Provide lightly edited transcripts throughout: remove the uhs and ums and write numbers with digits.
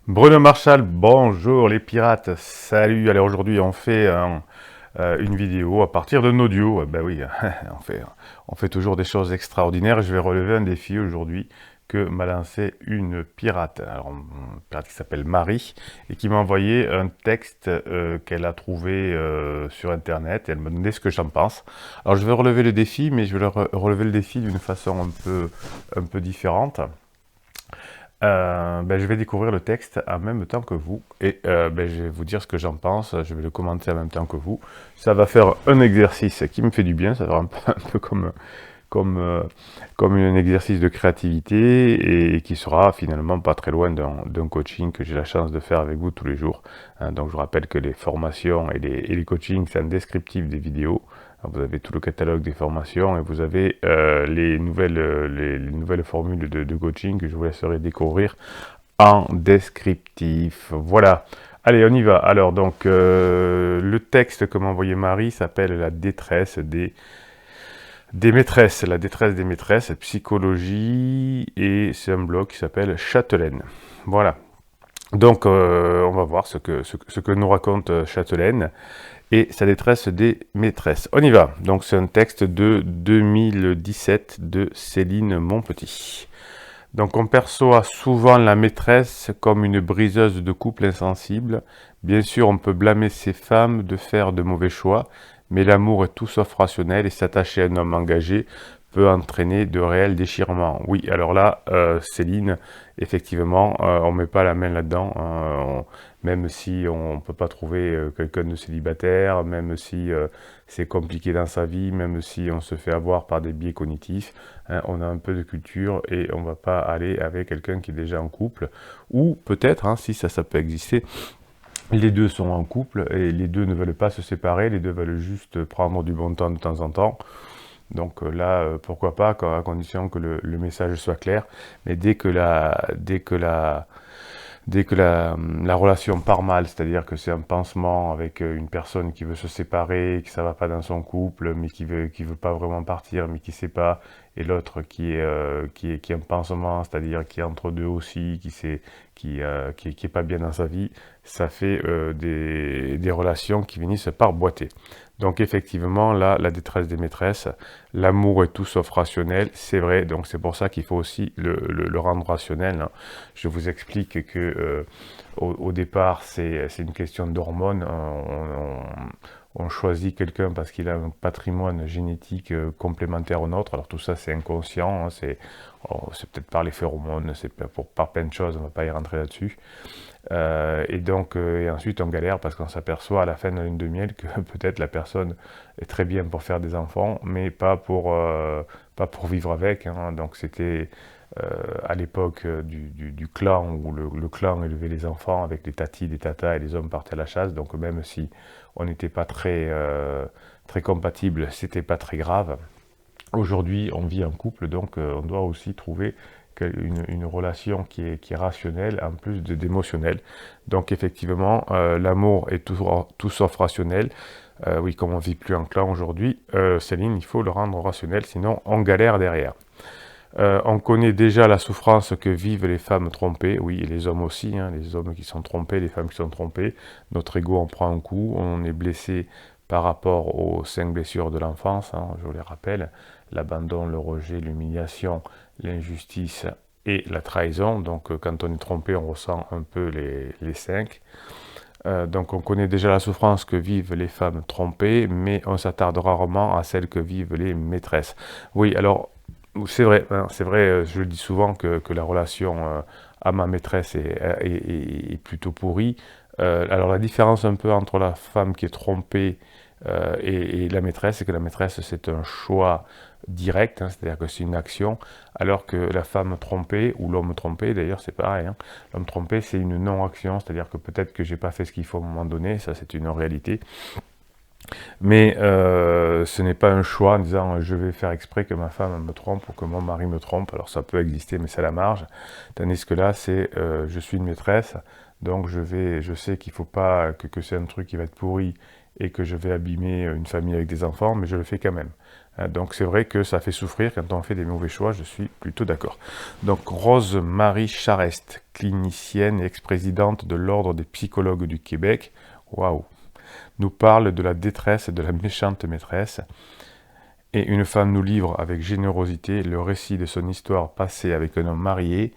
Bruno Marshall, bonjour les pirates, salut. Alors aujourd'hui on fait une vidéo à partir d'un audio. Ben oui, on fait toujours des choses extraordinaires. Je vais relever un défi aujourd'hui que m'a lancé une pirate. Alors une pirate qui s'appelle Marie et qui m'a envoyé un texte qu'elle a trouvé sur internet et elle m'a demandé ce que j'en pense. Alors je vais relever le défi, mais je vais relever le défi d'une façon un peu différente. Je vais découvrir le texte en même temps que vous et je vais vous dire ce que j'en pense, je vais le commenter en même temps que vous. Ça va faire un exercice qui me fait du bien, ça va un peu comme, euh, comme un exercice de créativité et qui sera finalement pas très loin d'un coaching que j'ai la chance de faire avec vous tous les jours. Donc je vous rappelle que les formations et les coachings, c'est un descriptif des vidéos. Alors, vous avez tout le catalogue des formations et vous avez les nouvelles formules de coaching que je vous laisserai découvrir en descriptif. Voilà. Allez, on y va. Alors, donc, le texte que m'a envoyé Marie s'appelle La détresse des maîtresses. La détresse des maîtresses, psychologie, et c'est un blog qui s'appelle Châtelaine. Voilà. Donc, on va voir ce que nous raconte Châtelaine et sa détresse des maîtresses. On y va. Donc, c'est un texte de 2017 de Céline Monpetit. Donc, on perçoit souvent la maîtresse comme une briseuse de couple insensible. Bien sûr, on peut blâmer ces femmes de faire de mauvais choix, mais l'amour est tout sauf rationnel et s'attacher à un homme engagé peut entraîner de réels déchirements. Oui, alors là, Céline, effectivement, on ne met pas la main là-dedans, même si on ne peut pas trouver quelqu'un de célibataire, même si c'est compliqué dans sa vie, même si on se fait avoir par des biais cognitifs, hein, on a un peu de culture et on ne va pas aller avec quelqu'un qui est déjà en couple, ou peut-être, hein, si ça peut exister, les deux sont en couple et les deux ne veulent pas se séparer, les deux veulent juste prendre du bon temps en temps. Donc là, pourquoi pas, à condition que le message soit clair. Mais dès que la relation part mal, c'est-à-dire que c'est un pansement avec une personne qui veut se séparer, que ça va pas dans son couple, mais qui veut pas vraiment partir, mais qui sait pas, et l'autre qui est un pansement, c'est-à-dire qui est entre deux aussi, qui est pas bien dans sa vie, ça fait des relations qui finissent par boiter. Donc effectivement, là, la détresse des maîtresses, l'amour est tout sauf rationnel, c'est vrai, donc c'est pour ça qu'il faut aussi le rendre rationnel, hein. Je vous explique que au départ, c'est une question d'hormones. On choisit quelqu'un parce qu'il a un patrimoine génétique complémentaire au nôtre. Alors tout ça, c'est inconscient, hein, c'est peut-être par les phéromones, c'est par plein de choses, on ne va pas y rentrer là-dessus. Et ensuite, on galère parce qu'on s'aperçoit à la fin de la lune de miel que peut-être la personne est très bien pour faire des enfants, mais pas pour vivre avec, hein. Donc c'était à l'époque du clan où le clan élevait les enfants avec les tatis, les tatas et les hommes partaient à la chasse. Donc même si on n'était pas très compatibles, c'était pas très grave. Aujourd'hui, on vit en couple, donc on doit aussi trouver une relation qui est rationnelle en plus d'émotionnelle. Donc effectivement, l'amour est tout sauf rationnel. Oui, comme on vit plus en clan aujourd'hui, Céline, il faut le rendre rationnel, sinon on galère derrière. On connaît déjà la souffrance que vivent les femmes trompées, oui, et les hommes aussi, hein, les hommes qui sont trompés, les femmes qui sont trompées. Notre ego en prend un coup, on est blessé par rapport aux 5 blessures de l'enfance, hein, je vous les rappelle, l'abandon, le rejet, l'humiliation, l'injustice et la trahison. Donc quand on est trompé, on ressent un peu les 5. Donc on connaît déjà la souffrance que vivent les femmes trompées, mais on s'attarde rarement à celle que vivent les maîtresses. Oui, alors c'est vrai, hein, c'est vrai, je le dis souvent que la relation à ma maîtresse est plutôt pourrie. Alors la différence un peu entre la femme qui est trompée et la maîtresse, c'est que la maîtresse c'est un choix direct, hein, c'est-à-dire que c'est une action, alors que la femme trompée, ou l'homme trompé d'ailleurs c'est pareil, hein, l'homme trompé c'est une non-action, c'est-à-dire que peut-être que j'ai pas fait ce qu'il faut à un moment donné, ça c'est une réalité. Mais ce n'est pas un choix en disant je vais faire exprès que ma femme me trompe ou que mon mari me trompe. Alors ça peut exister, mais c'est à la marge. Tandis que là, c'est je suis une maîtresse, donc je sais qu'il faut pas que c'est un truc qui va être pourri et que je vais abîmer une famille avec des enfants, mais je le fais quand même. Donc c'est vrai que ça fait souffrir quand on fait des mauvais choix, je suis plutôt d'accord. Donc Rose-Marie Charest, clinicienne et ex-présidente de l'Ordre des psychologues du Québec, waouh, nous parle de la détresse de la méchante maîtresse, et une femme nous livre avec générosité le récit de son histoire passée avec un homme marié,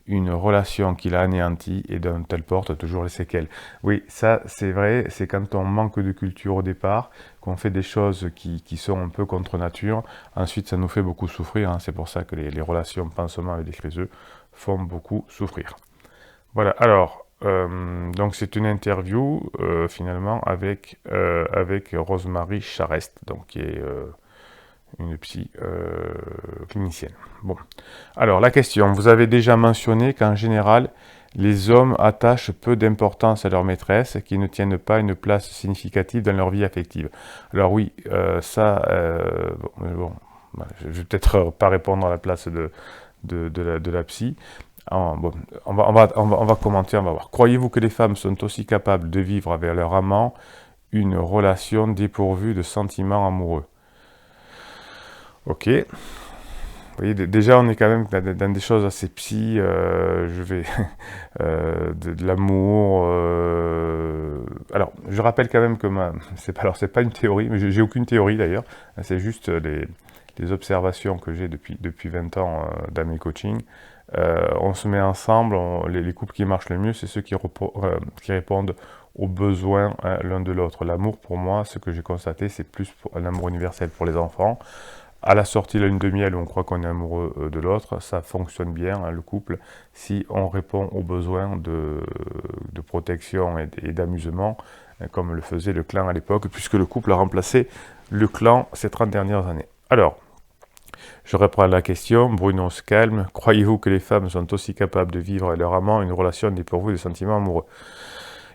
une relation qu'il a anéantie et dont elle porte toujours les séquelles. Oui, ça c'est vrai, c'est quand on manque de culture au départ, qu'on fait des choses qui sont un peu contre nature, ensuite ça nous fait beaucoup souffrir, hein. C'est pour ça que les relations pansement avec des criseux font beaucoup souffrir. Voilà, alors, donc c'est une interview finalement avec Rosemary Charest, donc qui est une psy clinicienne. Bon, alors la question, vous avez déjà mentionné qu'en général, les hommes attachent peu d'importance à leur maîtresse, qui ne tiennent pas une place significative dans leur vie affective. Alors oui, je vais peut-être pas répondre à la place de la psy. Bon, on va commenter, on va voir. Croyez-vous que les femmes sont aussi capables de vivre avec leur amant une relation dépourvue de sentiments amoureux? Ok. Vous voyez, déjà, on est quand même dans des choses assez psy. Je vais de l'amour. Alors, je rappelle quand même que c'est pas une théorie, mais j'ai aucune théorie d'ailleurs. C'est juste les observations que j'ai depuis 20 ans dans mes coachings. On se met ensemble, les couples qui marchent le mieux, c'est ceux qui répondent aux besoins l'un de l'autre. L'amour, pour moi, ce que j'ai constaté, c'est plus un amour universel pour les enfants. À la sortie de la lune de miel, on croit qu'on est amoureux de l'autre, ça fonctionne bien, hein, le couple, si on répond aux besoins de protection et d'amusement, comme le faisait le clan à l'époque, puisque le couple a remplacé le clan ces 30 dernières années. Alors, je reprends la question, Bruno se calme. Croyez-vous que les femmes sont aussi capables de vivre avec leur amant une relation dépourvue de sentiments amoureux?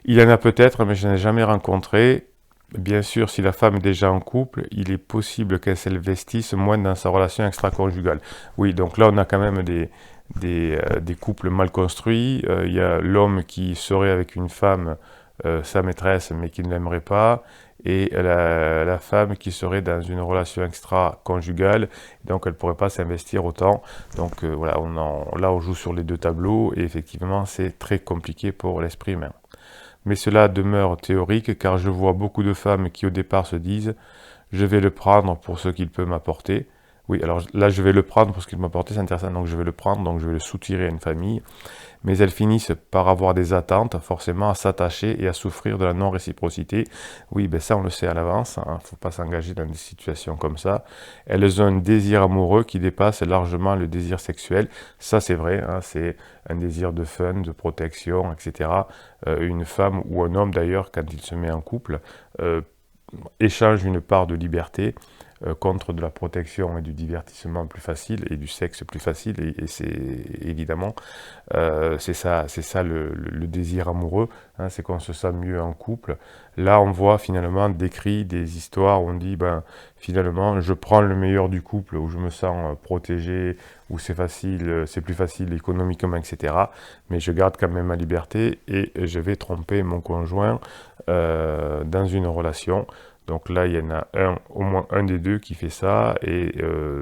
Il y en a peut-être, mais je n'ai jamais rencontré. Bien sûr, si la femme est déjà en couple, il est possible qu'elle s'investisse moins dans sa relation extra-conjugale. Oui, donc là, on a quand même des couples mal construits. Il y a l'homme qui serait avec une femme, sa maîtresse, mais qui ne l'aimerait pas, et la femme qui serait dans une relation extra-conjugale, donc elle ne pourrait pas s'investir autant. Donc voilà, là on joue sur les deux tableaux, et effectivement c'est très compliqué pour l'esprit humain. Mais cela demeure théorique, car je vois beaucoup de femmes qui au départ se disent « je vais le prendre pour ce qu'il peut m'apporter ». Oui, alors là, je vais le prendre pour ce qu'il m'apporte, c'est intéressant, donc je vais le prendre, donc je vais le soutirer à une famille. Mais elles finissent par avoir des attentes, forcément à s'attacher et à souffrir de la non-réciprocité. Oui, ben ça on le sait à l'avance, hein, faut pas s'engager dans des situations comme ça. Elles ont un désir amoureux qui dépasse largement le désir sexuel. Ça c'est vrai, hein, c'est un désir de fun, de protection, etc. Une femme ou un homme d'ailleurs, quand il se met en couple, échange une part de liberté contre de la protection et du divertissement plus facile et du sexe plus facile, et c'est évidemment c'est ça le désir amoureux, hein, c'est qu'on se sent mieux en couple. Là on voit finalement décrit des histoires où on dit ben finalement je prends le meilleur du couple, où je me sens protégé, où c'est facile, c'est plus facile économiquement, etc. Mais je garde quand même ma liberté et je vais tromper mon conjoint dans une relation. Donc là, il y en a au moins un des deux qui fait ça, et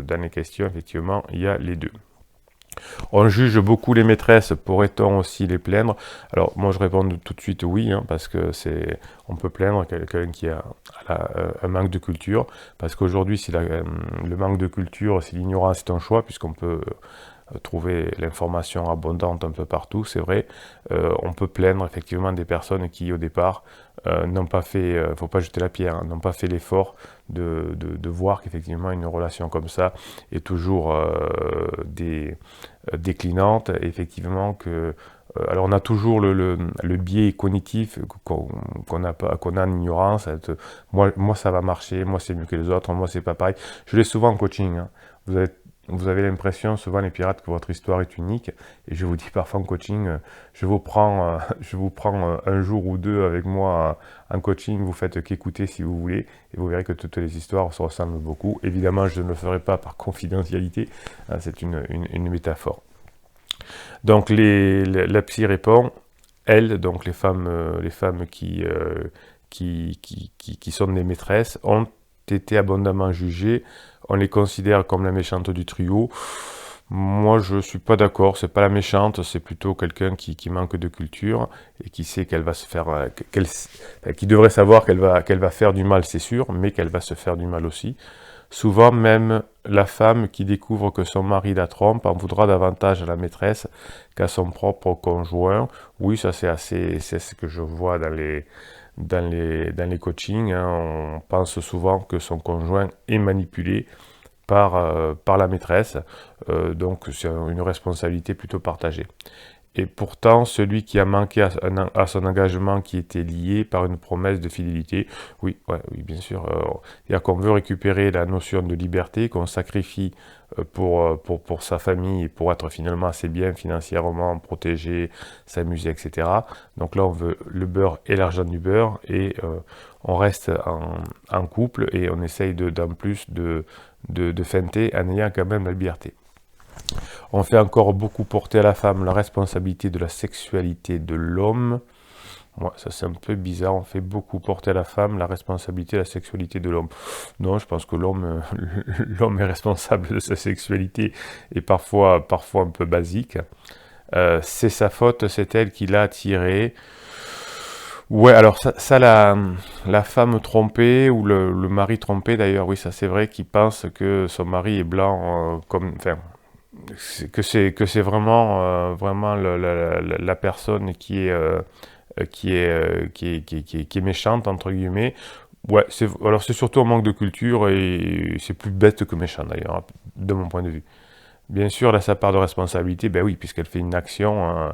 dans les questions, effectivement, il y a les deux. On juge beaucoup les maîtresses, pourrait-on aussi les plaindre? Alors moi je réponds tout de suite oui, hein, parce que on peut plaindre quelqu'un qui a un manque de culture, parce qu'aujourd'hui si le manque de culture, si l'ignorance est un choix, puisqu'on peut trouver l'information abondante un peu partout, c'est vrai. On peut plaindre effectivement des personnes qui au départ n'ont pas fait, faut pas jeter la pierre, hein, n'ont pas fait l'effort de voir qu'effectivement une relation comme ça est toujours déclinante, et effectivement que alors on a toujours le biais cognitif qu'on a en ignorance. Moi ça va marcher, moi c'est mieux que les autres, moi c'est pas pareil. Je l'ai souvent en coaching, hein. Vous avez vous avez l'impression, souvent les pirates, que votre histoire est unique. Et je vous dis parfois en coaching, je vous prends, je vous prends un jour ou deux avec moi en coaching, vous faites qu'écouter si vous voulez, et vous verrez que toutes les histoires se ressemblent beaucoup. Évidemment, je ne le ferai pas par confidentialité, hein, c'est une métaphore. Donc la psy répond, elles, donc les femmes qui sont des maîtresses, ont été abondamment jugées. On les considère comme la méchante du trio. Moi, je suis pas d'accord. C'est pas la méchante, c'est plutôt quelqu'un qui manque de culture et qui sait qu'elle va se faire, qui devrait savoir qu'elle va faire du mal, c'est sûr, mais qu'elle va se faire du mal aussi. Souvent, même la femme qui découvre que son mari la trompe en voudra davantage à la maîtresse qu'à son propre conjoint. Oui, ça c'est ce que je vois dans les coachings, hein. On pense souvent que son conjoint est manipulé par la maîtresse, donc c'est une responsabilité plutôt partagée. Et pourtant, celui qui a manqué à son engagement qui était lié par une promesse de fidélité, oui, ouais, oui, bien sûr, c'est-à-dire qu'on veut récupérer la notion de liberté, qu'on sacrifie pour sa famille et pour être finalement assez bien financièrement protégé, s'amuser, etc. Donc là, on veut le beurre et l'argent du beurre et on reste en couple et on essaye d'en plus de feinter en ayant quand même la liberté. On fait encore beaucoup porter à la femme la responsabilité de la sexualité de l'homme. Ouais, ça c'est un peu bizarre, on fait beaucoup porter à la femme la responsabilité de la sexualité de l'homme. Non, je pense que l'homme est responsable de sa sexualité et parfois un peu basique. C'est sa faute, c'est elle qui l'a attiré. Ouais, alors la femme trompée ou le mari trompé d'ailleurs, oui, ça c'est vrai qu'il pense que son mari est blanc comme, enfin, que c'est vraiment vraiment la personne qui est méchante entre guillemets. Ouais, alors c'est surtout un manque de culture et c'est plus bête que méchant d'ailleurs, hein, de mon point de vue. Bien sûr, elle a sa part de responsabilité, ben oui, puisqu'elle fait une action.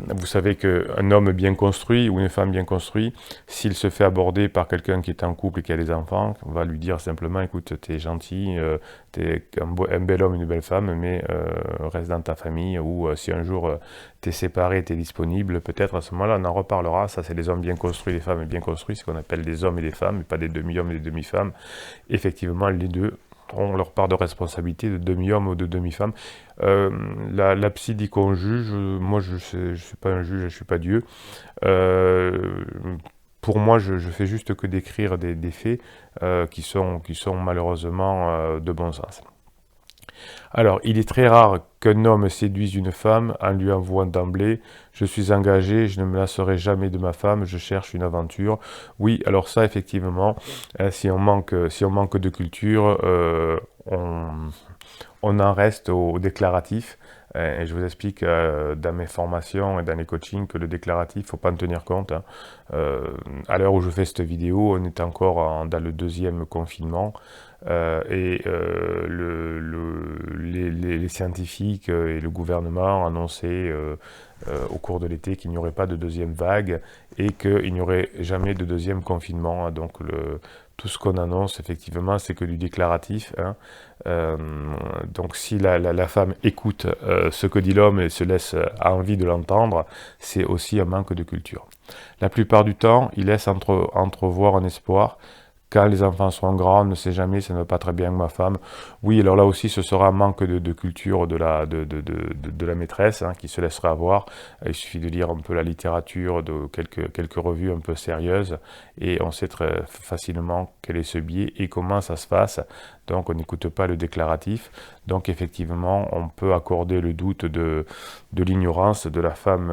Vous savez qu'un homme bien construit ou une femme bien construite, s'il se fait aborder par quelqu'un qui est en couple et qui a des enfants, on va lui dire simplement, écoute, t'es gentil, t'es un bel homme, une belle femme, mais reste dans ta famille, ou si un jour t'es séparé, t'es disponible, peut-être à ce moment-là, on en reparlera. Ça, c'est les hommes bien construits, les femmes bien construites, ce qu'on appelle des hommes et des femmes, et pas des demi-hommes et des demi-femmes. Effectivement, les deux ont leur part de responsabilité de demi-homme ou de demi-femme. La psy dit qu'on juge, moi je ne suis pas un juge, je ne suis pas Dieu. Euh, pour moi, je fais juste que décrire des faits qui sont malheureusement de bon sens. Alors, il est très rare qu'un homme séduise une femme en lui avouant d'emblée: je suis engagé, je ne me lasserai jamais de ma femme, je cherche une aventure. Oui, alors ça, effectivement, si on manque de culture, on en reste au déclaratif. Et je vous explique dans mes formations et dans les coachings que le déclaratif, il ne faut pas en tenir compte, hein. À l'heure où je fais cette vidéo, on est encore dans le deuxième confinement. Les scientifiques et le gouvernement ont annoncé au cours de l'été qu'il n'y aurait pas de deuxième vague et qu'il n'y aurait jamais de deuxième confinement. Donc tout ce qu'on annonce, effectivement, c'est que du déclaratif, hein. Euh, donc si la femme écoute ce que dit l'homme et se laisse a envie de l'entendre, c'est aussi un manque de culture. La plupart du temps, il laisse entrevoir un espoir. Quand les enfants seront grands, on ne sait jamais, ça ne va pas très bien avec ma femme. Oui, alors là aussi, ce sera un manque de culture de la maîtresse, hein, qui se laissera avoir. Il suffit de lire un peu la littérature, de quelques revues un peu sérieuses, et on sait très facilement quel est ce biais et comment ça se passe. Donc on n'écoute pas le déclaratif. Donc effectivement, on peut accorder le doute de l'ignorance de la femme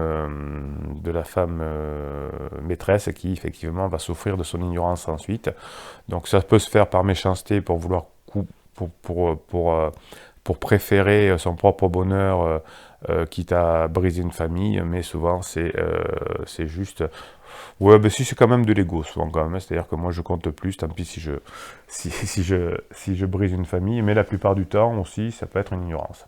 maîtresse qui effectivement va souffrir de son ignorance ensuite. Donc ça peut se faire par méchanceté pour vouloir pour, pour, pour, euh, pour préférer son propre bonheur quitte à briser une famille, mais souvent c'est juste... Ouais, ben si c'est quand même de l'ego, souvent quand même, hein. C'est-à-dire que moi je compte plus, tant pis si je brise une famille, mais la plupart du temps aussi, ça peut être une ignorance.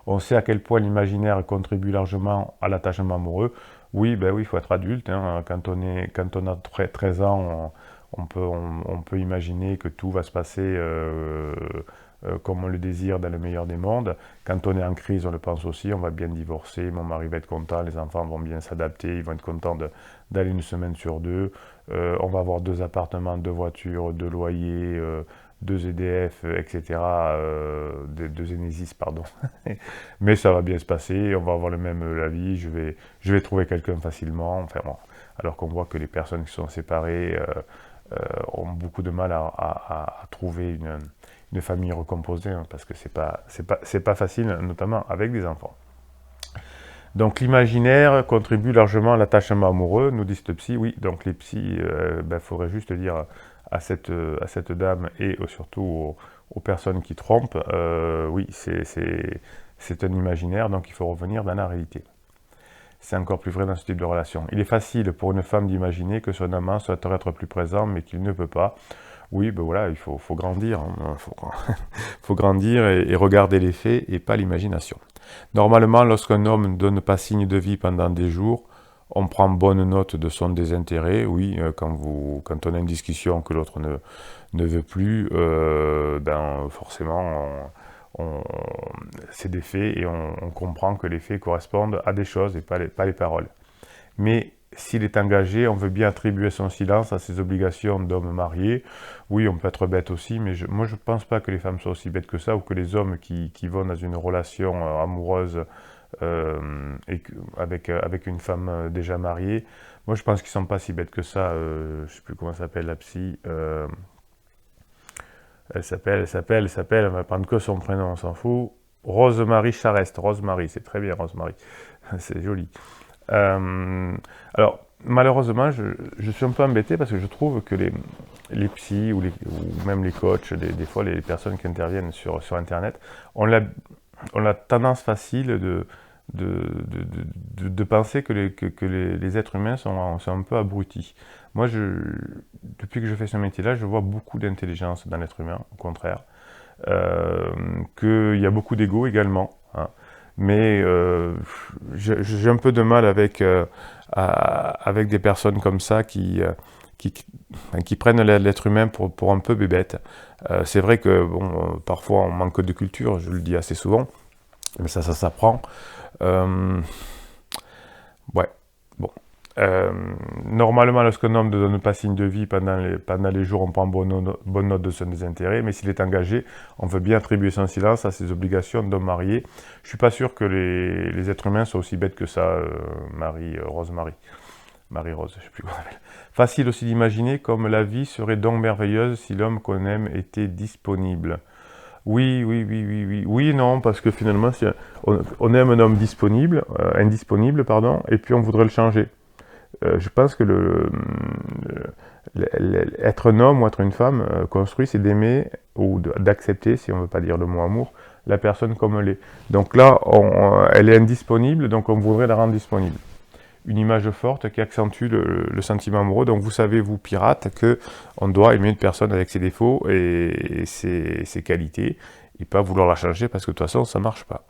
On sait à quel point l'imaginaire contribue largement à l'attachement amoureux. Oui, ben oui, il faut être adulte, hein. Quand on a 13 ans, on peut imaginer que tout va se passer comme on le désire dans le meilleur des mondes. Quand on est en crise, on le pense aussi, on va bien divorcer, mon mari va être content, les enfants vont bien s'adapter, ils vont être contents d'aller une semaine sur deux, on va avoir 2 appartements, 2 voitures, 2 loyers, 2 EDF, etc., 2 Enesis, pardon. Mais ça va bien se passer, on va avoir le même la vie, je vais trouver quelqu'un facilement, enfin bon. Alors qu'on voit que les personnes qui sont séparées ont beaucoup de mal à trouver une famille recomposée, hein, parce que c'est pas facile, notamment avec des enfants. Donc l'imaginaire contribue largement à l'attachement amoureux, nous disent les psys. Oui, donc les psys, faudrait juste dire à cette dame et surtout aux personnes qui trompent, oui, c'est un imaginaire, donc il faut revenir dans la réalité. C'est encore plus vrai dans ce type de relation. Il est facile pour une femme d'imaginer que son amant souhaiterait être plus présent, mais qu'il ne peut pas. Oui, ben voilà, il faut grandir. Hein. Faut grandir et regarder les faits et pas l'imagination. Normalement, lorsqu'un homme ne donne pas signe de vie pendant des jours, on prend bonne note de son désintérêt. Oui, quand on a une discussion que l'autre ne veut plus, forcément, c'est des faits et on comprend que les faits correspondent à des choses et pas les paroles. Mais s'il est engagé, on veut bien attribuer son silence à ses obligations d'homme marié. Oui, on peut être bête aussi, mais moi je ne pense pas que les femmes soient aussi bêtes que ça, ou que les hommes qui vont dans une relation amoureuse avec une femme déjà mariée, moi je pense qu'ils ne sont pas si bêtes que ça. Je ne sais plus comment s'appelle la psy. Elle s'appelle, on va prendre que son prénom, on s'en fout. Rose-Marie Charest. Rose-Marie, c'est très bien, Rose-Marie. C'est joli. Alors, malheureusement, je suis un peu embêté parce que je trouve que les psys ou même les coachs, des fois les personnes qui interviennent sur Internet, on a tendance facile de penser que les êtres humains sont un peu abrutis. Moi, depuis que je fais ce métier-là, je vois beaucoup d'intelligence dans l'être humain, au contraire. Qu'il y a beaucoup d'ego également, hein. Mais j'ai un peu de mal avec des personnes comme ça qui prennent l'être humain pour un peu bébête. C'est vrai que parfois on manque de culture, je le dis assez souvent, mais ça s'apprend. Ouais, bon. Normalement, lorsqu'un homme ne donne pas signe de vie pendant les jours, on prend bonne note de son désintérêt, mais s'il est engagé, on veut bien attribuer son silence à ses obligations d'homme marié. Je suis pas sûr que les êtres humains soient aussi bêtes que ça, Rose-Marie. Marie-Rose, je sais plus comment elle s'appelle. Facile aussi d'imaginer comme la vie serait donc merveilleuse si l'homme qu'on aime était disponible. Oui, et non, parce que finalement, si on aime un homme indisponible, pardon, et puis on voudrait le changer. Je pense que être un homme ou être une femme construit, c'est d'aimer ou d'accepter, si on ne veut pas dire le mot amour, la personne comme elle est. Donc là, elle est indisponible, donc on voudrait la rendre disponible. Une image forte qui accentue le sentiment amoureux. Donc vous savez, vous pirates, que on doit aimer une personne avec ses défauts et ses qualités, et pas vouloir la changer parce que de toute façon, ça ne marche pas.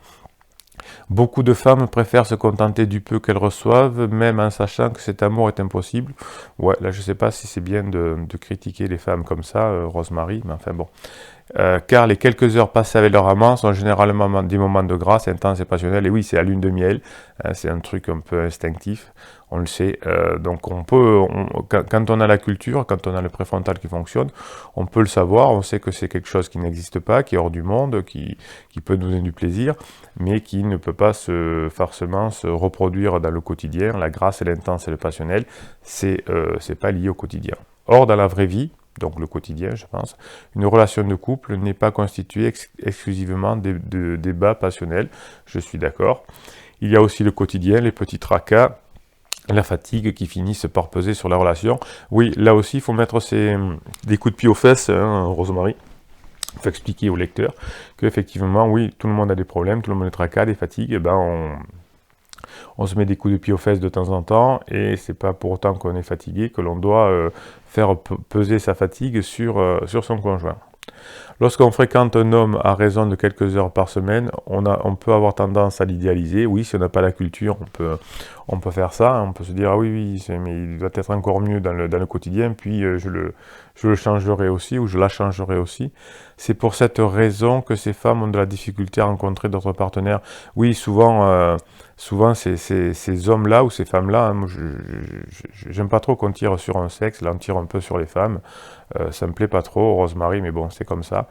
Beaucoup de femmes préfèrent se contenter du peu qu'elles reçoivent, même en sachant que cet amour est impossible. Ouais, là je ne sais pas si c'est bien de critiquer les femmes comme ça, Rose-Marie, mais enfin bon. Car les quelques heures passées avec leur amant sont généralement des moments de grâce intenses et passionnels. Et oui, c'est la lune de miel, hein, c'est un truc un peu instinctif, on le sait. Donc quand on a la culture, quand on a le préfrontal qui fonctionne, on peut le savoir, on sait que c'est quelque chose qui n'existe pas, qui est hors du monde, qui peut nous donner du plaisir, mais qui ne peut pas forcément se reproduire dans le quotidien. La grâce et l'intense et le passionnel, c'est pas lié au quotidien. Or, dans la vraie vie, donc le quotidien, je pense, une relation de couple n'est pas constituée exclusivement de débats passionnels, je suis d'accord. Il y a aussi le quotidien, les petits tracas, la fatigue qui finissent par peser sur la relation. Oui, là aussi, il faut mettre des coups de pied aux fesses, hein, Rose-Marie. Il faut expliquer au lecteur qu'effectivement, oui, tout le monde a des problèmes, tout le monde a des tracas, des fatigues, on se met des coups de pied aux fesses de temps en temps, et c'est pas pour autant qu'on est fatigué que l'on doit faire peser sa fatigue sur son conjoint. Lorsqu'on fréquente un homme à raison de quelques heures par semaine, on peut avoir tendance à l'idéaliser. Oui, si on n'a pas la culture, on peut faire ça. On peut se dire, ah oui, oui, mais il doit être encore mieux dans le quotidien, puis je le changerai aussi, ou je la changerai aussi. C'est pour cette raison que ces femmes ont de la difficulté à rencontrer d'autres partenaires. Oui, souvent ces hommes-là ou ces femmes-là, hein, moi, j'aime pas trop qu'on tire sur un sexe, là on tire un peu sur les femmes. Ça me plaît pas trop, Rosemary, mais bon, c'est comme ça.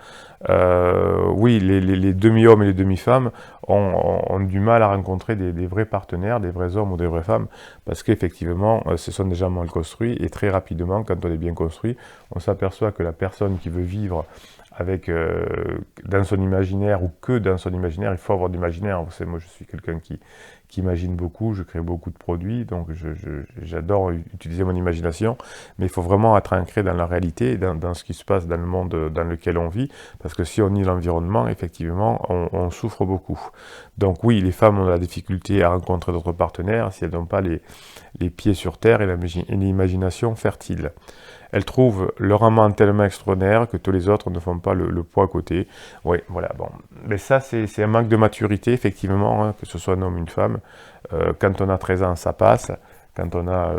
Oui, les demi-hommes et les demi-femmes ont du mal à rencontrer des vrais partenaires, des vrais hommes ou des vraies femmes, parce qu'effectivement, ce sont des gens mal construits, et très rapidement, quand on est bien construit, on s'aperçoit que la personne qui veut vivre avec dans son imaginaire ou que dans son imaginaire, il faut avoir d'imaginaire. Vous savez, moi je suis quelqu'un qui imagine beaucoup, je crée beaucoup de produits, donc j'adore utiliser mon imagination, mais il faut vraiment être ancré dans la réalité, dans ce qui se passe dans le monde dans lequel on vit, parce que si on nie l'environnement, effectivement, on souffre beaucoup. Donc oui, les femmes ont la difficulté à rencontrer d'autres partenaires si elles n'ont pas les pieds sur terre et l'imagination fertile. Elles trouvent leur amant tellement extraordinaire que tous les autres ne font pas le poids à côté. Oui, voilà, bon. Mais ça, c'est un manque de maturité, effectivement, hein, que ce soit un homme ou une femme. Quand on a 13 ans, ça passe. Quand on a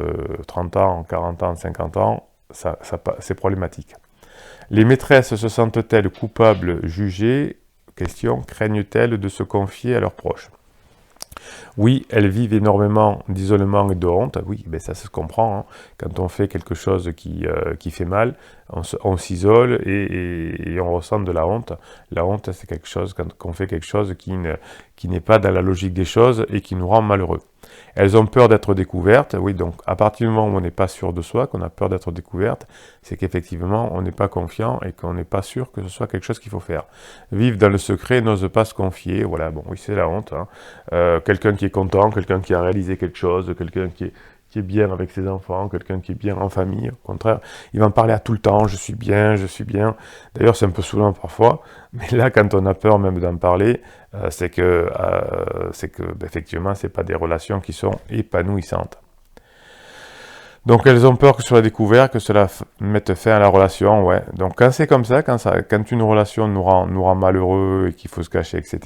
30 ans, 40 ans, 50 ans, c'est problématique. Les maîtresses se sentent-elles coupables, jugées? Question, craignent-elles de se confier à leurs proches? Oui, elles vivent énormément d'isolement et de honte. Oui, ben ça se comprend, hein. Quand on fait quelque chose qui fait mal, on s'isole et on ressent de la honte. La honte, c'est quelque chose, quand on fait quelque chose qui n'est pas dans la logique des choses et qui nous rend malheureux. Elles ont peur d'être découvertes. Oui, donc à partir du moment où on n'est pas sûr de soi, qu'on a peur d'être découverte, c'est qu'effectivement, on n'est pas confiant et qu'on n'est pas sûr que ce soit quelque chose qu'il faut faire. Vivre dans le secret, n'ose pas se confier. Voilà, bon, oui, c'est la honte, hein. Quelqu'un qui est content, quelqu'un qui a réalisé quelque chose, quelqu'un qui est bien avec ses enfants, quelqu'un qui est bien en famille, au contraire, il va en parler à tout le temps, je suis bien, je suis bien. D'ailleurs, c'est un peu saoulant parfois, mais là, quand on a peur même d'en parler, c'est que ben, effectivement, c'est pas des relations qui sont épanouissantes. Donc elles ont peur que sur la découverte, que cela mette fin à la relation, ouais. Donc quand c'est comme ça, quand une relation nous rend malheureux et qu'il faut se cacher, etc.,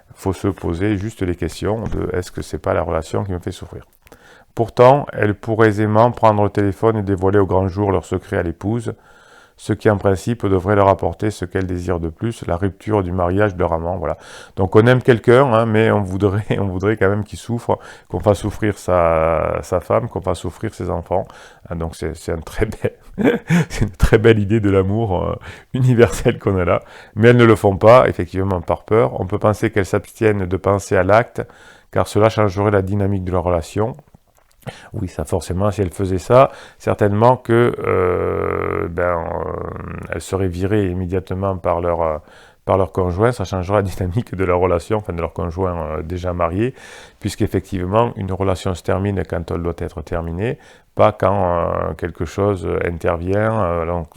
il faut se poser juste les questions de est-ce que c'est pas la relation qui me fait souffrir. Pourtant, elles pourraient aisément prendre le téléphone et dévoiler au grand jour leur secret à l'épouse, ce qui en principe devrait leur apporter ce qu'elle désire de plus, la rupture du mariage de leur amant. Voilà. Donc on aime quelqu'un, hein, mais on voudrait quand même qu'il souffre, qu'on fasse souffrir sa femme, qu'on fasse souffrir ses enfants. Donc c'est une très belle idée de l'amour universel qu'on a là. Mais elles ne le font pas, effectivement, par peur. On peut penser qu'elles s'abstiennent de penser à l'acte, car cela changerait la dynamique de leur relation. Oui, ça forcément, si elle faisait ça, certainement que elle serait virée immédiatement par leur conjoint, ça changera la dynamique de leur relation, enfin de leur conjoint déjà marié, puisqu'effectivement, une relation se termine quand elle doit être terminée, pas quand quelque chose intervient. Donc,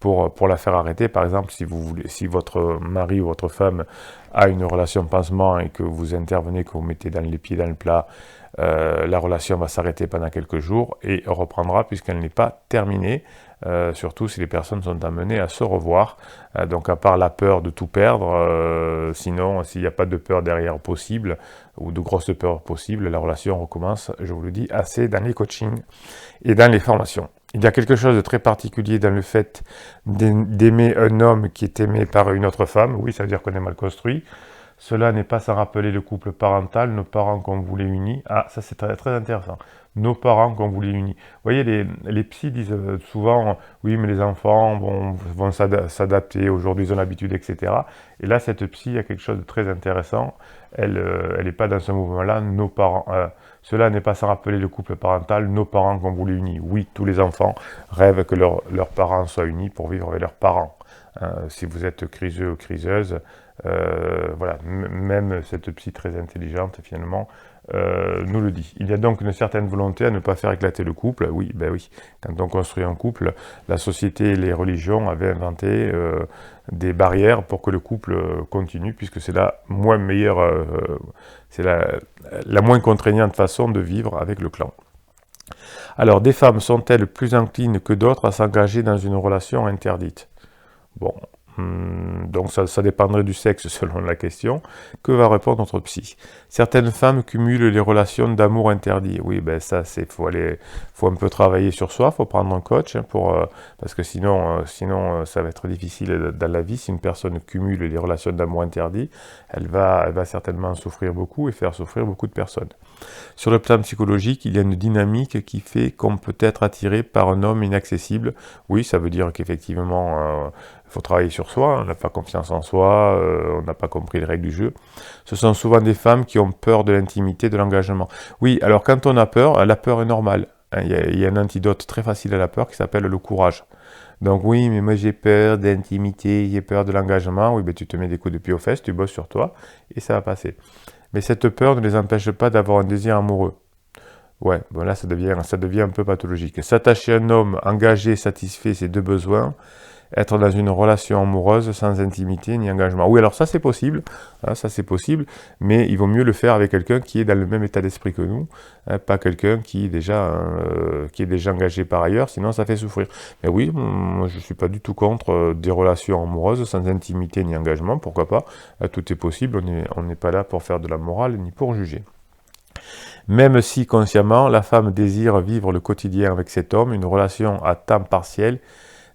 pour la faire arrêter, par exemple, si votre mari ou votre femme a une relation pansement et que vous intervenez, que vous mettez les pieds dans le plat, la relation va s'arrêter pendant quelques jours et reprendra puisqu'elle n'est pas terminée, surtout si les personnes sont amenées à se revoir. Donc à part la peur de tout perdre, sinon s'il n'y a pas de peur derrière possible, ou de grosses peurs possibles, la relation recommence, je vous le dis, assez dans les coachings et dans les formations. Il y a quelque chose de très particulier dans le fait d'aimer un homme qui est aimé par une autre femme. Oui, ça veut dire qu'on est mal construit. Cela n'est pas sans rappeler le couple parental, nos parents qu'on voulait unis. Ah, ça c'est très, très intéressant. Nos parents qu'on voulait unis. Vous voyez, les psys disent souvent, oui, mais les enfants vont s'adapter, aujourd'hui ils ont l'habitude, etc. Et là, cette psy a quelque chose de très intéressant. Elle n'est pas dans ce mouvement-là. Nos parents, cela n'est pas sans rappeler le couple parental, nos parents qu'on voulait unis. Oui, tous les enfants rêvent que leurs parents soient unis pour vivre avec leurs parents. Si vous êtes criseux ou criseuse, voilà, même cette psy très intelligente finalement nous le dit. Il y a donc une certaine volonté à ne pas faire éclater le couple. Oui, ben oui. Quand on construit un couple, la société et les religions avaient inventé des barrières pour que le couple continue, puisque c'est la moins meilleure, c'est la moins contraignante façon de vivre avec le clan. Alors, des femmes sont-elles plus inclines que d'autres à s'engager dans une relation interdite? Bon, Donc ça dépendrait du sexe selon la question. Que va répondre notre psy? Certaines femmes cumulent les relations d'amour interdit. Oui, ben ça, faut un peu travailler sur soi, faut prendre un coach parce que sinon ça va être difficile dans la vie. Si une personne cumule les relations d'amour interdit, elle va certainement souffrir beaucoup et faire souffrir beaucoup de personnes. Sur le plan psychologique, il y a une dynamique qui fait qu'on peut être attiré par un homme inaccessible. Oui, ça veut dire qu'effectivement, il faut travailler sur soi, on n'a pas confiance en soi, on n'a pas compris les règles du jeu. Ce sont souvent des femmes qui ont peur de l'intimité, de l'engagement. Oui, alors quand on a peur, la peur est normale. Il y a un antidote très facile à la peur qui s'appelle le courage. Donc oui, mais moi j'ai peur d'intimité, j'ai peur de l'engagement. Oui, ben tu te mets des coups de pied aux fesses, tu bosses sur toi et ça va passer. Mais cette peur ne les empêche pas d'avoir un désir amoureux. Ouais, bon là ça devient un peu pathologique. S'attacher à un homme engagé, satisfait ses deux besoins, être dans une relation amoureuse sans intimité ni engagement. Oui, alors ça c'est possible, ça c'est possible, mais il vaut mieux le faire avec quelqu'un qui est dans le même état d'esprit que nous, pas quelqu'un qui est déjà engagé par ailleurs, sinon ça fait souffrir. Mais oui, moi je suis pas du tout contre des relations amoureuses sans intimité ni engagement, pourquoi pas, tout est possible, on n'est pas là pour faire de la morale ni pour juger. Même si consciemment, la femme désire vivre le quotidien avec cet homme, une relation à temps partiel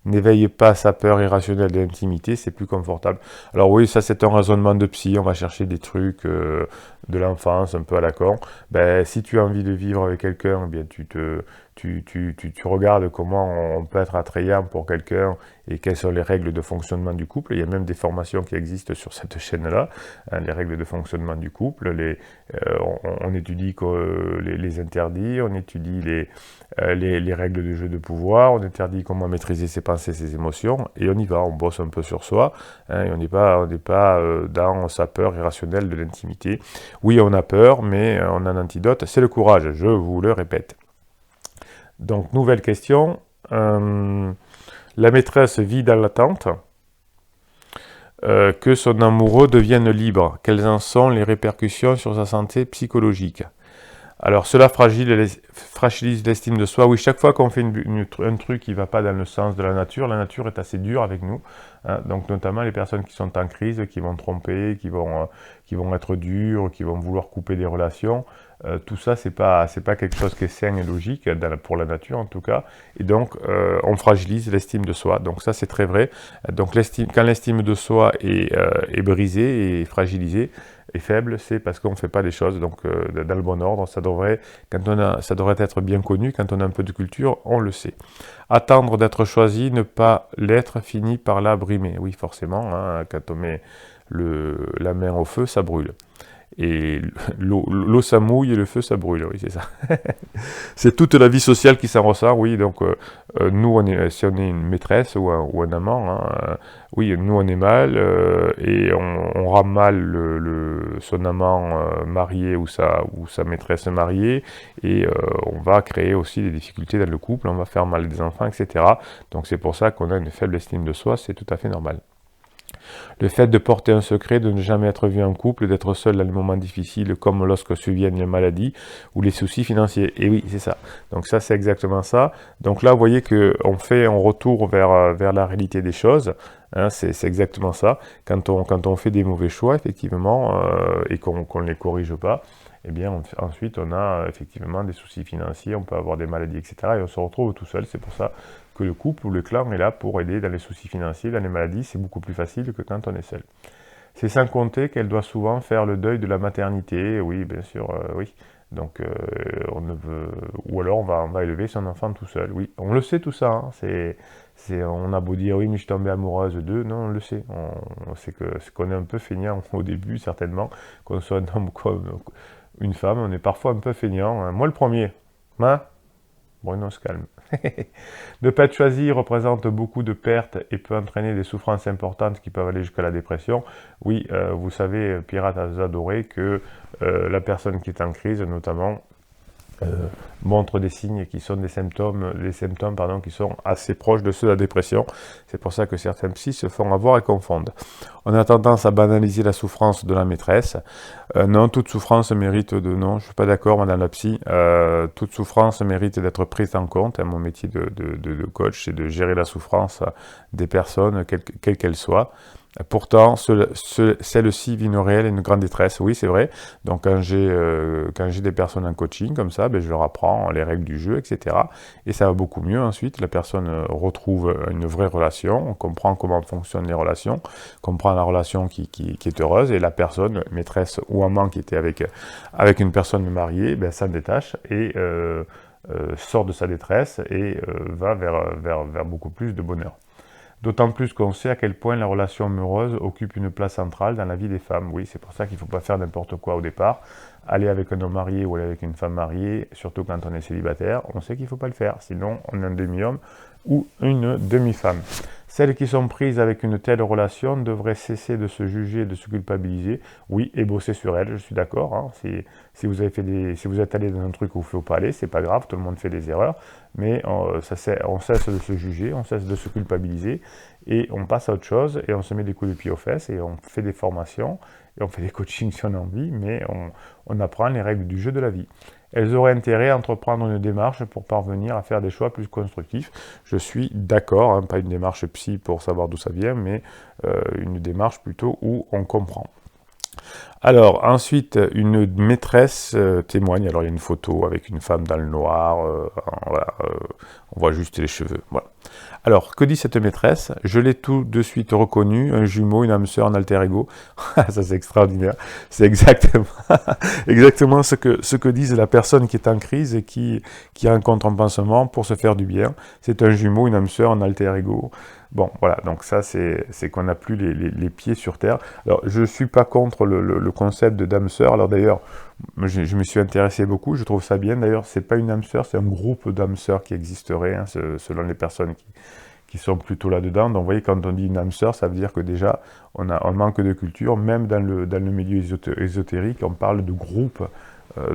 n'éveille pas sa peur irrationnelle de l'intimité, c'est plus confortable. Alors oui, ça c'est un raisonnement de psy, on va chercher des trucs de l'enfance, un peu à la con. Ben, si tu as envie de vivre avec quelqu'un, eh bien tu regardes comment on peut être attrayant pour quelqu'un et quelles sont les règles de fonctionnement du couple. Il y a même des formations qui existent sur cette chaîne-là, les règles de fonctionnement du couple. On étudie les interdits, on étudie les règles de jeu de pouvoir, on interdit comment maîtriser ses pensées, ses émotions, et on y va, on bosse un peu sur soi, et on n'est pas dans sa peur irrationnelle de l'intimité. Oui, on a peur, mais on a un antidote, c'est le courage, je vous le répète. Donc, nouvelle question. La maîtresse vit dans l'attente que son amoureux devienne libre. Quelles en sont les répercussions sur sa santé psychologique? Alors, cela fragilise l'estime de soi. Oui, chaque fois qu'on fait un truc qui ne va pas dans le sens de la nature est assez dure avec nous. Donc, notamment les personnes qui sont en crise, qui vont tromper, qui vont être dures, qui vont vouloir couper des relations. Tout ça, c'est pas quelque chose qui est sain et logique, pour la nature en tout cas. Et donc, on fragilise l'estime de soi. Donc ça, c'est très vrai. Donc, quand l'estime de soi est brisée et fragilisée, est faible, c'est parce qu'on ne fait pas les choses donc dans le bon ordre. Ça devrait être bien connu. Quand on a un peu de culture, on le sait. Attendre d'être choisi, ne pas l'être, finit par la brimer. Oui, forcément, quand on met la main au feu, ça brûle. Et l'eau ça mouille et le feu ça brûle, oui c'est ça. C'est toute la vie sociale qui s'en ressent, oui, donc nous si on est une maîtresse ou un amant, oui, nous on est mal et on rend mal son amant marié ou sa maîtresse mariée et on va créer aussi des difficultés dans le couple, on va faire mal des enfants, etc. Donc c'est pour ça qu'on a une faible estime de soi, c'est tout à fait normal. Le fait de porter un secret, de ne jamais être vu en couple, d'être seul dans les moments difficiles, comme lorsque surviennent les maladies ou les soucis financiers. Et oui, c'est ça. Donc ça, c'est exactement ça. Donc là, vous voyez qu'on fait un retour vers la réalité des choses. C'est exactement ça. Quand on fait des mauvais choix, effectivement, et qu'on ne les corrige pas, eh bien, ensuite, on a effectivement des soucis financiers, on peut avoir des maladies, etc. Et on se retrouve tout seul. C'est pour ça que le couple ou le clan est là pour aider dans les soucis financiers, dans les maladies. C'est beaucoup plus facile que quand on est seul. C'est sans compter qu'elle doit souvent faire le deuil de la maternité. Oui, bien sûr, oui. Donc, on ne veut... Ou alors, on va élever son enfant tout seul. Oui, on le sait tout ça. On a beau dire, oui, mais je suis tombée amoureuse d'eux. Non, on le sait. C'est qu'on est un peu feignant au début, certainement. Qu'on soit un homme comme une femme, on est parfois un peu feignant. Moi, le premier. Bruno on se calme. Ne pas être choisi représente beaucoup de pertes et peut entraîner des souffrances importantes qui peuvent aller jusqu'à la dépression. Oui, vous savez, Pirate a adoré que la personne qui est en crise, notamment, montrent des signes qui sont des symptômes pardon, qui sont assez proches de ceux de la dépression. C'est pour ça que certains psys se font avoir et confondent. On a tendance à banaliser la souffrance de la maîtresse. Non, toute souffrance mérite de... Non, je ne suis pas d'accord, madame la psy. Toute souffrance mérite d'être prise en compte. Mon métier de coach, c'est de gérer la souffrance des personnes, quelle qu'elle soit. Pourtant, celle-ci vit une réelle et une grande détresse. Oui, c'est vrai. Donc, quand j'ai des personnes en coaching comme ça, ben, je leur apprends les règles du jeu, etc. Et ça va beaucoup mieux ensuite. La personne retrouve une vraie relation. On comprend comment fonctionnent les relations, comprend la relation qui est heureuse. Et la personne, maîtresse ou amant qui était avec une personne mariée, ben, s'en détache et sort de sa détresse et va vers beaucoup plus de bonheur. D'autant plus qu'on sait à quel point la relation amoureuse occupe une place centrale dans la vie des femmes. Oui, c'est pour ça qu'il ne faut pas faire n'importe quoi au départ. Aller avec un homme marié ou aller avec une femme mariée, surtout quand on est célibataire, on sait qu'il ne faut pas le faire. Sinon, on est un demi-homme ou une demi-femme. Celles qui sont prises avec une telle relation devraient cesser de se juger et de se culpabiliser. Oui, et bosser sur elles, je suis d'accord. Hein. Si vous êtes allé dans un truc où il ne faut pas aller, c'est pas grave, tout le monde fait des erreurs. Mais on cesse de se juger, on cesse de se culpabiliser et on passe à autre chose et on se met des coups de pied aux fesses et on fait des formations et on fait des coachings si on a envie, mais on apprend les règles du jeu de la vie. Elles auraient intérêt à entreprendre une démarche pour parvenir à faire des choix plus constructifs. Je suis d'accord, hein, pas une démarche psy pour savoir d'où ça vient, mais une démarche plutôt où on comprend. Alors, ensuite, une maîtresse témoigne. Alors, il y a une photo avec une femme dans le noir. Voilà, on voit juste les cheveux. Voilà. Alors, que dit cette maîtresse? Je l'ai tout de suite reconnu, un jumeau, une âme sœur, un alter ego. Ça, c'est extraordinaire. C'est exactement ce que disent la personne qui est en crise et qui rencontre un pansement pour se faire du bien. C'est un jumeau, une âme sœur, un alter ego. Bon, voilà, donc ça, c'est qu'on n'a plus les pieds sur terre. Alors, je ne suis pas contre le concept de d'âme sœur. Alors d'ailleurs, je me suis intéressé beaucoup, je trouve ça bien. D'ailleurs, c'est pas une âme sœur, c'est un groupe d'âmes sœurs qui existerait, hein, selon les personnes qui sont plutôt là-dedans. Donc, vous voyez, quand on dit une âme sœur, ça veut dire que déjà, on a un manque de culture. Même dans le milieu ésotérique, on parle de groupe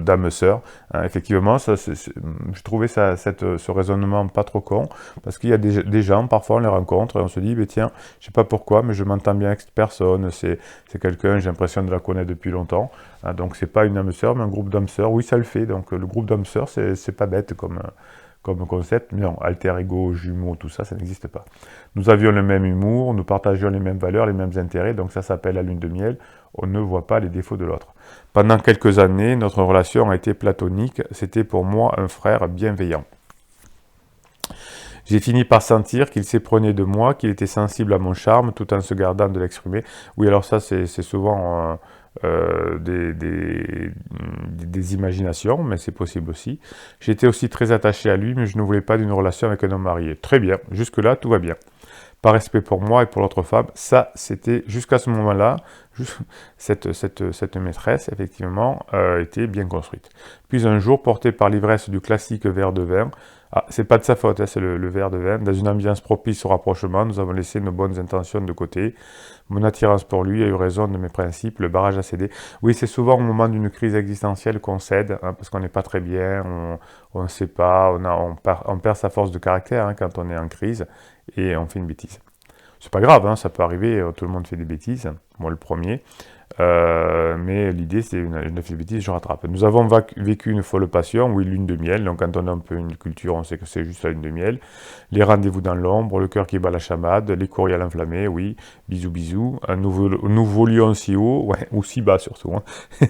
d'âmes sœurs. Hein, effectivement, je trouvais ce raisonnement pas trop con, parce qu'il y a des gens, parfois on les rencontre et on se dit, tiens, je sais pas pourquoi, mais je m'entends bien avec cette personne, c'est quelqu'un, j'ai l'impression de la connaître depuis longtemps. Hein, donc c'est pas une âme sœur, mais un groupe d'âmes sœurs. Oui, ça le fait. Donc le groupe d'âmes sœurs, c'est pas bête comme concept. Mais non, alter ego, jumeaux, tout ça, ça n'existe pas. Nous avions le même humour, nous partagions les mêmes valeurs, les mêmes intérêts, donc ça s'appelle la lune de miel. On ne voit pas les défauts de l'autre. Pendant quelques années, notre relation a été platonique. C'était pour moi un frère bienveillant. J'ai fini par sentir qu'il s'éprenait de moi, qu'il était sensible à mon charme, tout en se gardant de l'exprimer. Oui, alors ça, c'est souvent des imaginations, mais c'est possible aussi. J'étais aussi très attaché à lui, mais je ne voulais pas d'une relation avec un homme marié. Très bien, jusque-là, tout va bien. Par respect pour moi et pour l'autre femme, ça, c'était jusqu'à ce moment-là, cette maîtresse, effectivement, était bien construite. Puis un jour, porté par l'ivresse du classique verre de vin, c'est pas de sa faute, hein, c'est le verre de vin, dans une ambiance propice au rapprochement, nous avons laissé nos bonnes intentions de côté. Mon attirance pour lui a eu raison de mes principes, le barrage a cédé. Oui, c'est souvent au moment d'une crise existentielle qu'on cède, hein, parce qu'on n'est pas très bien, on ne sait pas, on perd sa force de caractère hein, quand on est en crise, et on fait une bêtise. C'est pas grave, hein, ça peut arriver, tout le monde fait des bêtises, moi le premier. Mais l'idée c'est une fait des bêtises, je rattrape. Nous avons vécu une folle passion, oui, lune de miel. Donc quand on a un peu une culture, on sait que c'est juste la lune de miel. Les rendez-vous dans l'ombre, le cœur qui bat la chamade, les courriels enflammés, oui, bisous bisous. Nous volions si haut, ouais, ou si bas surtout, hein,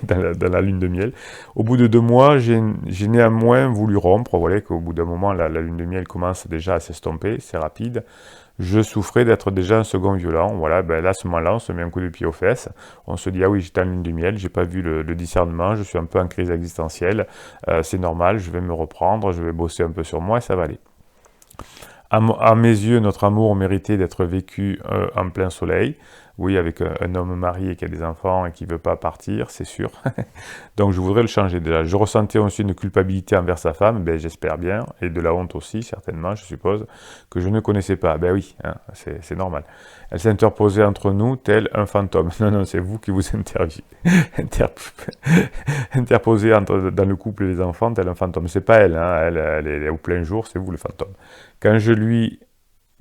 dans la lune de miel. Au bout de 2 mois, j'ai néanmoins voulu rompre. Vous voyez qu'au bout d'un moment, la lune de miel commence déjà à s'estomper, c'est rapide. Je souffrais d'être déjà un second violent. Voilà, là, à ce moment-là, on se met un coup de pied aux fesses. On se dit, ah oui, j'étais en lune de miel, j'ai pas vu le discernement, je suis un peu en crise existentielle. C'est normal, je vais me reprendre, je vais bosser un peu sur moi et ça va aller. À mes yeux, notre amour méritait d'être vécu en plein soleil. oui, avec un homme marié qui a des enfants et qui ne veut pas partir, c'est sûr. Donc je voudrais le changer déjà. Je ressentais aussi une culpabilité envers sa femme, ben, j'espère bien, et de la honte aussi, certainement, je suppose, que je ne connaissais pas. Ben oui, hein, c'est normal. Elle s'interposait entre nous, tel un fantôme. Non, non, c'est vous qui vous interposez dans le couple et les enfants, tel un fantôme. C'est pas elle, hein, elle est au plein jour, c'est vous le fantôme. Quand je lui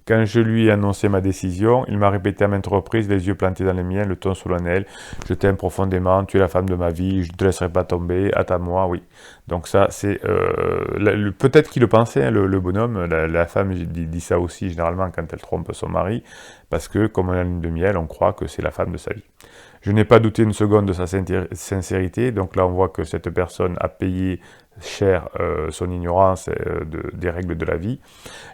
Quand je lui ai annoncé ma décision, il m'a répété à maintes reprises, les yeux plantés dans les miens, le ton solennel, je t'aime profondément, tu es la femme de ma vie, je ne te laisserai pas tomber, attends-moi, oui. Donc ça, c'est peut-être qu'il le pensait, hein, le bonhomme, la femme dit ça aussi généralement quand elle trompe son mari, parce que comme on a une lune de miel, on croit que c'est la femme de sa vie. Je n'ai pas douté une seconde de sa sincérité, donc là on voit que cette personne a payé cher son ignorance des règles de la vie.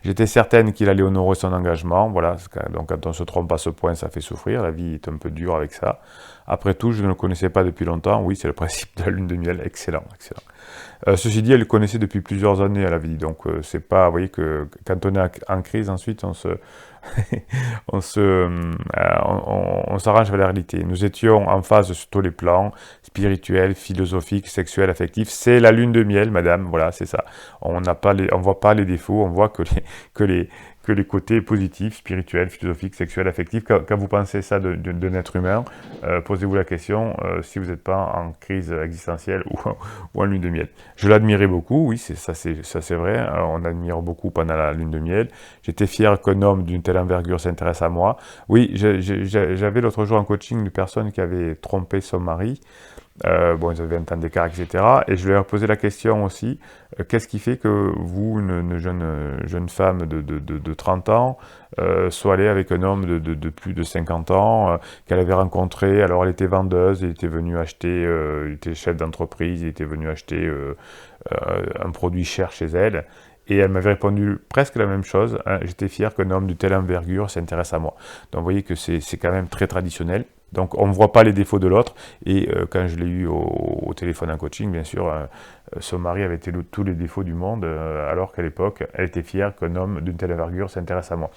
J'étais certaine qu'il allait honorer son engagement, voilà, donc quand on se trompe à ce point, ça fait souffrir, la vie est un peu dure avec ça. Après tout, je ne le connaissais pas depuis longtemps, oui, c'est le principe de la lune de miel, excellent, excellent. Ceci dit, elle le connaissait depuis plusieurs années, elle avait dit, donc c'est pas, vous voyez que quand on est en crise, ensuite on se... on s'arrange avec la réalité. Nous étions en phase sur tous les plans, spirituel, philosophique, sexuel, affectif. C'est la lune de miel, madame, voilà, c'est ça. On voit pas les défauts, on voit que les côtés positifs, spirituels, philosophiques, sexuels, affectifs. Quand vous pensez ça d'un être humain, posez-vous la question si vous n'êtes pas en crise existentielle ou en lune de miel. Je l'admirais beaucoup, oui, ça c'est vrai. On admire beaucoup pendant la lune de miel. J'étais fier qu'un homme d'une telle envergure s'intéresse à moi. Oui, j'avais l'autre jour en coaching une personne qui avait trompé son mari. Bon, ils avaient un temps d'écart, etc. Et je lui ai posé la question aussi, qu'est-ce qui fait que vous, une jeune femme de 30 ans, soit allée avec un homme de plus de 50 ans, qu'elle avait rencontré, alors elle était vendeuse, il était venu acheter, il était chef d'entreprise, il était venu acheter un produit cher chez elle. Et elle m'avait répondu presque la même chose, hein, j'étais fier qu'un homme de telle envergure s'intéresse à moi. Donc vous voyez que c'est quand même très traditionnel. Donc on ne voit pas les défauts de l'autre. Et quand je l'ai eu au téléphone en coaching, bien sûr, son mari avait tous les défauts du monde, alors qu'à l'époque, elle était fière qu'un homme d'une telle envergure s'intéresse à moi.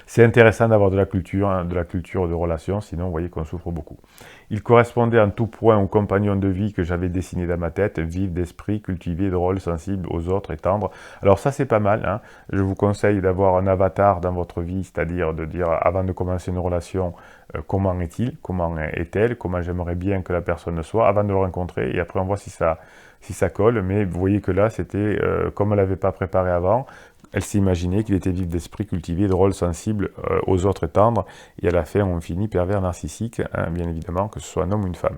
C'est intéressant d'avoir de la culture, hein, de la culture de relation, sinon vous voyez qu'on souffre beaucoup. Il correspondait en tout point au compagnon de vie que j'avais dessiné dans ma tête, vif d'esprit, cultivé, drôle, sensible aux autres et tendre. Alors ça c'est pas mal, hein. Je vous conseille d'avoir un avatar dans votre vie, c'est-à-dire de dire avant de commencer une relation, comment est-il, comment est-elle, comment j'aimerais bien que la personne soit, avant de le rencontrer, et après on voit si ça colle, mais vous voyez que là c'était comme elle l'avait pas préparé avant. Elle s'imaginait qu'il était vif d'esprit, cultivé, drôle, sensible aux autres et tendre, et à la fin on finit pervers narcissique, hein, bien évidemment, que ce soit un homme ou une femme.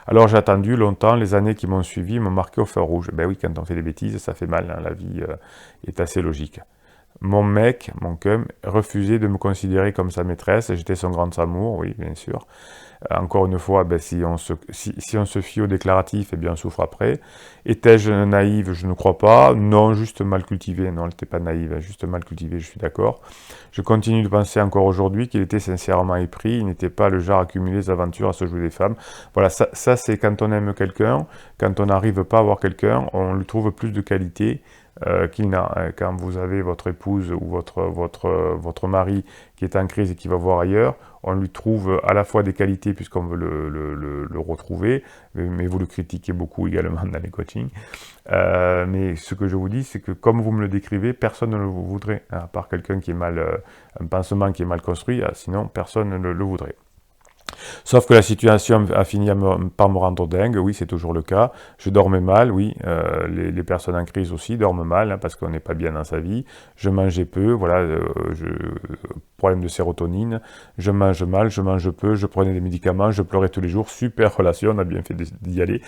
Alors j'ai attendu longtemps, les années qui m'ont suivi m'ont marqué au feu rouge. Ben oui, quand on fait des bêtises, ça fait mal, hein, la vie est assez logique. Mon mec, mon cum, refusait de me considérer comme sa maîtresse, j'étais son grand amour, oui, bien sûr. Encore une fois, ben, si on se fie au déclaratif, eh bien on souffre après. Étais-je naïve? Je ne crois pas. Non, juste mal cultivé. Non, elle n'était pas naïve, juste mal cultivée, je suis d'accord. Je continue de penser encore aujourd'hui qu'il était sincèrement épris. Il n'était pas le genre à accumuler des aventures, à se jouer des femmes. Voilà, ça c'est quand on aime quelqu'un, quand on n'arrive pas à avoir quelqu'un, on lui trouve plus de qualité qu'il n'a. Quand vous avez votre épouse ou votre mari qui est en crise et qui va voir ailleurs, on lui trouve à la fois des qualités puisqu'on veut le retrouver, mais vous le critiquez beaucoup également dans les coachings. Mais ce que je vous dis, c'est que comme vous me le décrivez, personne ne le voudrait, hein, à part quelqu'un qui est un pansement qui est mal construit, sinon personne ne le voudrait. Sauf que la situation a fini par me rendre dingue, oui, c'est toujours le cas. Je dormais mal, oui, les personnes en crise aussi dorment mal, hein, parce qu'on n'est pas bien dans sa vie. Je mangeais peu, voilà, problème de sérotonine. Je mange mal, je mange peu, je prenais des médicaments, je pleurais tous les jours. Super relation, on a bien fait d'y aller.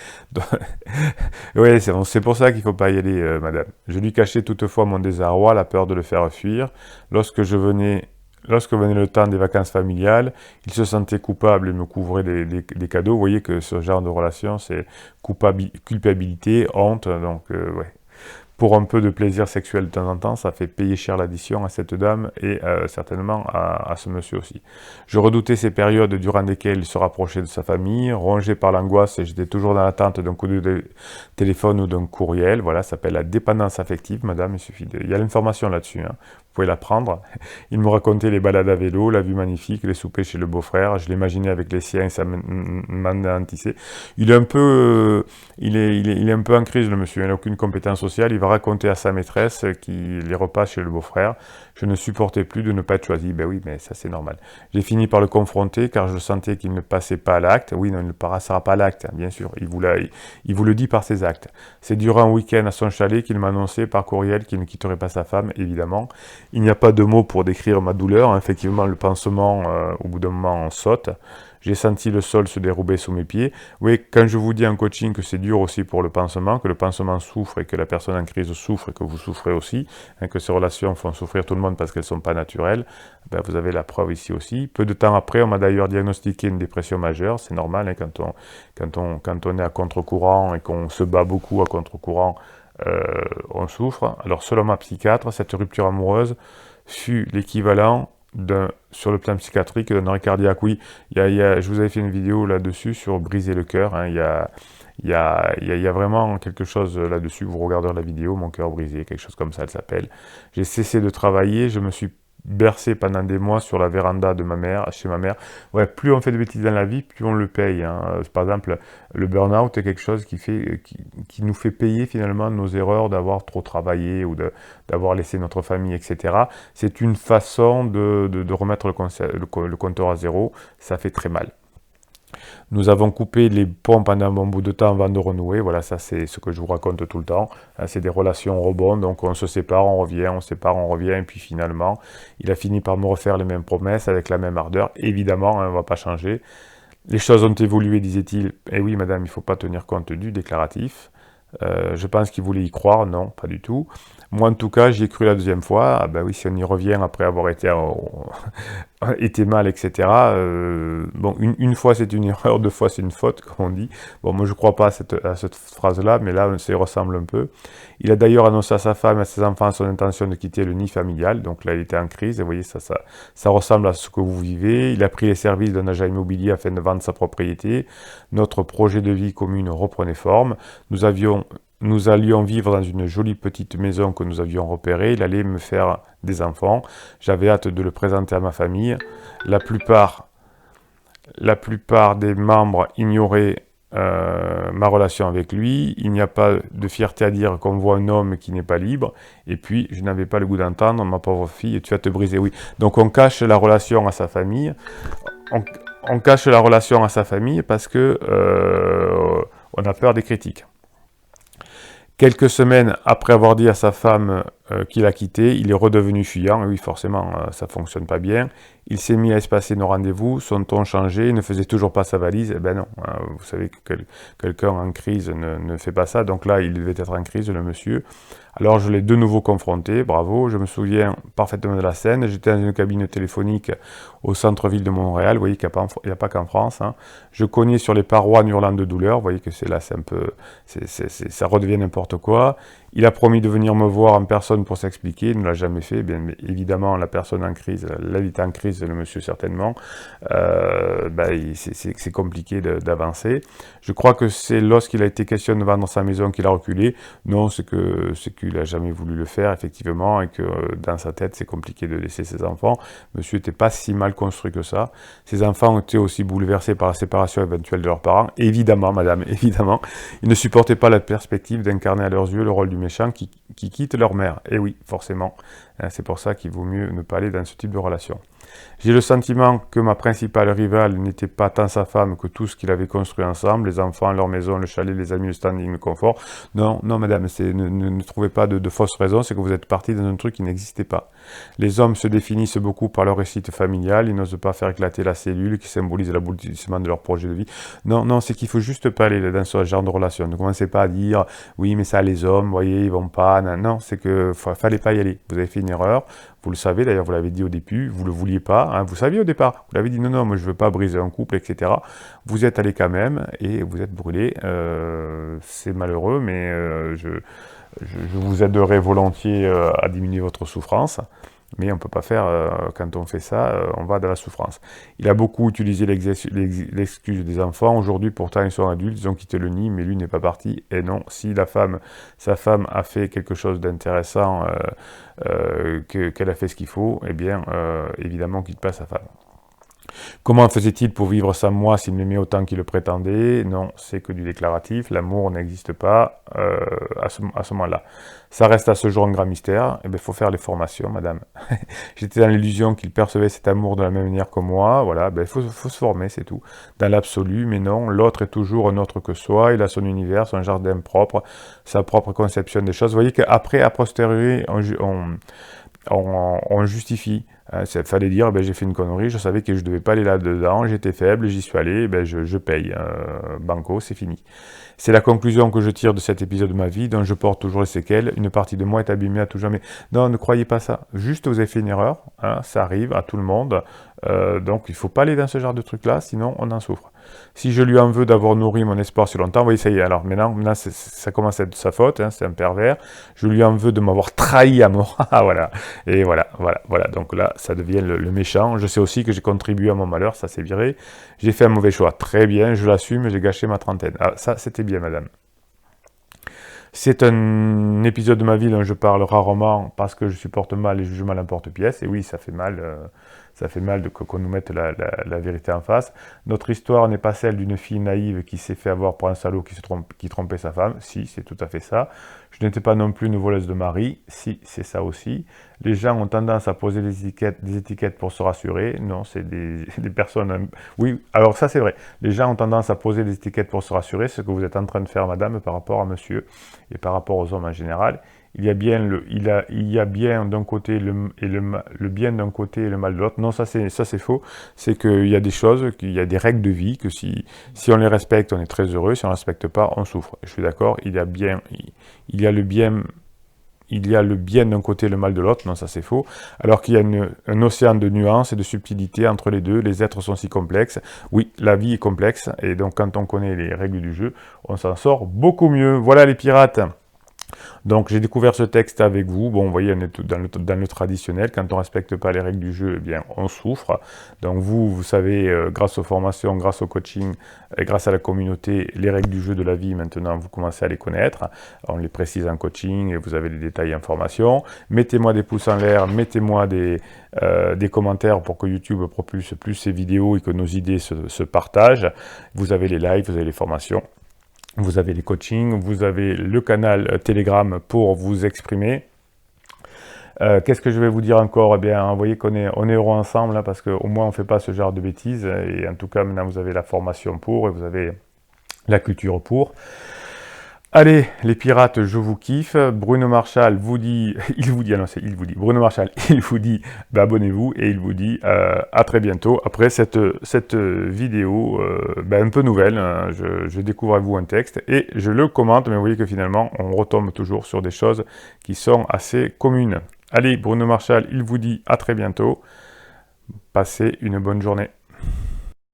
Oui, c'est pour ça qu'il ne faut pas y aller, madame. Je lui cachais toutefois mon désarroi, la peur de le faire fuir. Lorsque venait le temps des vacances familiales, il se sentait coupable et me couvrait des cadeaux. Vous voyez que ce genre de relation, c'est culpabilité, honte, donc ouais. Pour un peu de plaisir sexuel de temps en temps, ça fait payer cher l'addition à cette dame et certainement à ce monsieur aussi. Je redoutais ces périodes durant lesquelles il se rapprochait de sa famille, rongé par l'angoisse et j'étais toujours dans l'attente d'un coup de téléphone ou d'un courriel. Voilà, ça s'appelle la dépendance affective, madame, il y a l'information là-dessus, hein. pouvez la prendre. Il me racontait les balades à vélo, la vue magnifique, les soupers chez le beau-frère. Je l'imaginais avec les siens et ça m'anéantissait. Il est un peu, il est un peu en crise, le monsieur. Il n'a aucune compétence sociale. Il va raconter à sa maîtresse les repas chez le beau-frère. Je ne supportais plus de ne pas être choisi. Ben oui, mais ça c'est normal. J'ai fini par le confronter car je sentais qu'il ne passait pas à l'acte. Oui, non, il ne passera pas à l'acte, bien sûr. Il vous le dit par ses actes. C'est durant un week-end à son chalet qu'il m'a annoncé par courriel qu'il ne quitterait pas sa femme, évidemment. Il n'y a pas de mots pour décrire ma douleur. Effectivement, le pansement, au bout d'un moment, saute. J'ai senti le sol se dérouler sous mes pieds. Oui, quand je vous dis en coaching que c'est dur aussi pour le pansement, que le pansement souffre et que la personne en crise souffre et que vous souffrez aussi, hein, que ces relations font souffrir tout le monde parce qu'elles ne sont pas naturelles, ben vous avez la preuve ici aussi. Peu de temps après, on m'a d'ailleurs diagnostiqué une dépression majeure. C'est normal, hein, quand on est à contre-courant et qu'on se bat beaucoup à contre-courant, on souffre. Alors selon ma psychiatre, cette rupture amoureuse fut l'équivalent sur le plan psychiatrique d'un arrêt cardiaque. Oui, je vous avais fait une vidéo là-dessus sur briser le cœur. Hein, il y a vraiment quelque chose là-dessus. Vous regardez la vidéo, mon cœur brisé, quelque chose comme ça, elle s'appelle. J'ai cessé de travailler, je me suis bercé pendant des mois sur la véranda de ma mère, chez ma mère. Ouais, plus on fait de bêtises dans la vie, plus on le paye. Hein. Par exemple, le burn-out est quelque chose qui nous fait payer finalement nos erreurs d'avoir trop travaillé ou d'avoir laissé notre famille, etc. C'est une façon de remettre le compteur à zéro. Ça fait très mal. Nous avons coupé les ponts pendant un bon bout de temps avant de renouer. Voilà, ça c'est ce que je vous raconte tout le temps. C'est des relations rebondes, donc on se sépare, on revient, on se sépare, on revient, et puis finalement, il a fini par me refaire les mêmes promesses avec la même ardeur. Évidemment, on ne va pas changer. Les choses ont évolué, disait-il. Eh oui, madame, il ne faut pas tenir compte du déclaratif. Je pense qu'il voulait y croire, non, pas du tout. Moi, en tout cas, j'y ai cru la deuxième fois. Ah ben oui, si on y revient après avoir été mal, etc. Bon, une fois c'est une erreur, deux fois c'est une faute, comme on dit. Bon, moi je crois pas à cette phrase-là, mais là, ça y ressemble un peu. Il a d'ailleurs annoncé à sa femme et à ses enfants son intention de quitter le nid familial. Donc là, il était en crise. Et vous voyez, ça ressemble à ce que vous vivez. Il a pris les services d'un agent immobilier afin de vendre sa propriété. Notre projet de vie commune reprenait forme. Nous allions vivre dans une jolie petite maison que nous avions repérée. Il allait me faire des enfants. J'avais hâte de le présenter à ma famille. La plupart des membres ignoraient ma relation avec lui. Il n'y a pas de fierté à dire qu'on voit un homme qui n'est pas libre. Et puis, je n'avais pas le goût d'entendre, ma pauvre fille, tu vas te briser. Oui. Donc, on cache la relation à sa famille. On cache la relation à sa famille parce que on a peur des critiques. Quelques semaines après avoir dit à sa femme qu'il a quitté, il est redevenu fuyant. Et oui, forcément, ça ne fonctionne pas bien. Il s'est mis à espacer nos rendez-vous, son ton changeait, il ne faisait toujours pas sa valise. Eh ben non, vous savez que quelqu'un en crise ne fait pas ça. Donc là, il devait être en crise, le monsieur. Alors je l'ai de nouveau confronté, bravo, je me souviens parfaitement de la scène. J'étais dans une cabine téléphonique au centre-ville de Montréal, vous voyez qu'il n'y a pas qu'en France. Hein. Je cognais sur les parois en hurlant de douleur, vous voyez que c'est là, c'est un peu, ça redevient n'importe quoi. Il a promis de venir me voir en personne pour s'expliquer, il ne l'a jamais fait. Bien évidemment, la personne en crise, là il est en crise, le monsieur certainement, c'est compliqué d'avancer. Je crois que c'est lorsqu'il a été question de vendre sa maison qu'il a reculé. Non, c'est qu'il n'a jamais voulu le faire, effectivement, et que dans sa tête, c'est compliqué de laisser ses enfants. Monsieur n'était pas si mal construit que ça. Ses enfants ont été aussi bouleversés par la séparation éventuelle de leurs parents. Évidemment, madame, évidemment, ils ne supportaient pas la perspective d'incarner à leurs yeux le rôle du méchant qui quitte leur mère. Et oui, forcément, c'est pour ça qu'il vaut mieux ne pas aller dans ce type de relation. J'ai le sentiment que ma principale rivale n'était pas tant sa femme que tout ce qu'il avait construit ensemble, les enfants, leur maison, le chalet, les amis, le standing, le confort. Non, madame, ne trouvez pas de fausses raisons, c'est que vous êtes parti dans un truc qui n'existait pas. Les hommes se définissent beaucoup par leur réussite familiale, ils n'osent pas faire éclater la cellule qui symbolise l'aboutissement de leur projet de vie. Non, c'est qu'il faut juste pas aller dans ce genre de relation. Ne commencez pas à dire, oui, mais ça, les hommes, vous voyez, ils vont pas. Non, c'est que fallait pas y aller. Vous avez fait une erreur. Vous le savez, d'ailleurs, vous l'avez dit au début, vous ne le vouliez pas, hein, vous saviez au départ, vous l'avez dit, non, moi je ne veux pas briser un couple, etc. Vous êtes allé quand même, et vous êtes brûlé, c'est malheureux, mais je vous aiderai volontiers à diminuer votre souffrance. Mais on ne peut pas faire, quand on fait ça, on va dans la souffrance. Il a beaucoup utilisé l'excuse des enfants. Aujourd'hui, pourtant, ils sont adultes, ils ont quitté le nid, mais lui n'est pas parti. Et non, si sa femme a fait quelque chose d'intéressant, qu'elle a fait ce qu'il faut, eh bien, évidemment, quitte pas sa femme. Comment faisait-il pour vivre sans moi s'il m'aimait autant qu'il le prétendait? Non, c'est que du déclaratif. L'amour n'existe pas à ce moment-là. Ça reste à ce jour un grand mystère. Eh bien, il faut faire les formations, madame. J'étais dans l'illusion qu'il percevait cet amour de la même manière que moi. Voilà, ben, faut se former, c'est tout. Dans l'absolu, mais non, l'autre est toujours un autre que soi. Il a son univers, son jardin propre, sa propre conception des choses. Vous voyez qu'après, a posteriori, on justifie. Il fallait dire, ben, j'ai fait une connerie, je savais que je ne devais pas aller là-dedans, j'étais faible, j'y suis allé, ben, je paye. Banco, c'est fini. C'est la conclusion que je tire de cet épisode de ma vie, dont je porte toujours les séquelles. Une partie de moi est abîmée à tout jamais. Non, ne croyez pas ça. Juste, vous avez fait une erreur. Hein, ça arrive à tout le monde. Donc, il ne faut pas aller dans ce genre de truc-là, sinon on en souffre. Si je lui en veux d'avoir nourri mon espoir si longtemps, oui, ça y est. Alors maintenant ça commence à être de sa faute, hein, c'est un pervers. Je lui en veux de m'avoir trahi à mort. Voilà. Et voilà. Donc là, ça devient le méchant. Je sais aussi que j'ai contribué à mon malheur, ça c'est viré. J'ai fait un mauvais choix. Très bien, je l'assume, j'ai gâché ma trentaine. Ah, ça, c'était bien, madame. C'est un épisode de ma vie dont je parle rarement parce que je supporte mal les jugements à l'emporte-pièce. Et oui, ça fait mal. Ça fait mal qu'on nous mette la vérité en face. Notre histoire n'est pas celle d'une fille naïve qui s'est fait avoir pour un salaud qui trompait sa femme. Si, c'est tout à fait ça. Je n'étais pas non plus une voleuse de mari. Si, c'est ça aussi. Les gens ont tendance à poser des étiquettes pour se rassurer. Non, c'est des personnes... Oui, alors ça c'est vrai. Les gens ont tendance à poser des étiquettes pour se rassurer. C'est ce que vous êtes en train de faire, madame, par rapport à monsieur et par rapport aux hommes en général. Il y a bien d'un côté le bien d'un côté et le mal de l'autre. Non, ça c'est faux. C'est qu'il y a des choses, qu'il y a des règles de vie, que si on les respecte, on est très heureux. Si on ne les respecte pas, on souffre. Je suis d'accord. Il y a le bien d'un côté et le mal de l'autre. Non, ça c'est faux. Alors qu'il y a un océan de nuances et de subtilités entre les deux. Les êtres sont si complexes. Oui, la vie est complexe. Et donc quand on connaît les règles du jeu, on s'en sort beaucoup mieux. Voilà les pirates. Donc j'ai découvert ce texte avec vous. Bon, vous voyez, on est dans le traditionnel. Quand on ne respecte pas les règles du jeu, eh bien, on souffre. Donc vous savez, grâce aux formations, grâce au coaching, et grâce à la communauté, les règles du jeu de la vie, maintenant, vous commencez à les connaître. On les précise en coaching et vous avez les détails en formation. Mettez-moi des pouces en l'air, mettez-moi des commentaires pour que YouTube propulse plus ces vidéos et que nos idées se partagent. Vous avez les lives, vous avez les formations. Vous avez les coachings, vous avez le canal Telegram pour vous exprimer. Qu'est-ce que je vais vous dire encore? Eh bien, vous voyez qu'on est heureux ensemble, là, parce qu'au moins on ne fait pas ce genre de bêtises. Et en tout cas, maintenant vous avez la formation pour, et vous avez la culture pour. Allez, les pirates, je vous kiffe. Bruno Marshall vous dit, Bruno Marshall, il vous dit, bah, abonnez-vous et il vous dit à très bientôt. Après cette vidéo, un peu nouvelle, hein, je découvre avec vous un texte et je le commente, mais vous voyez que finalement, on retombe toujours sur des choses qui sont assez communes. Allez, Bruno Marshall, il vous dit à très bientôt. Passez une bonne journée.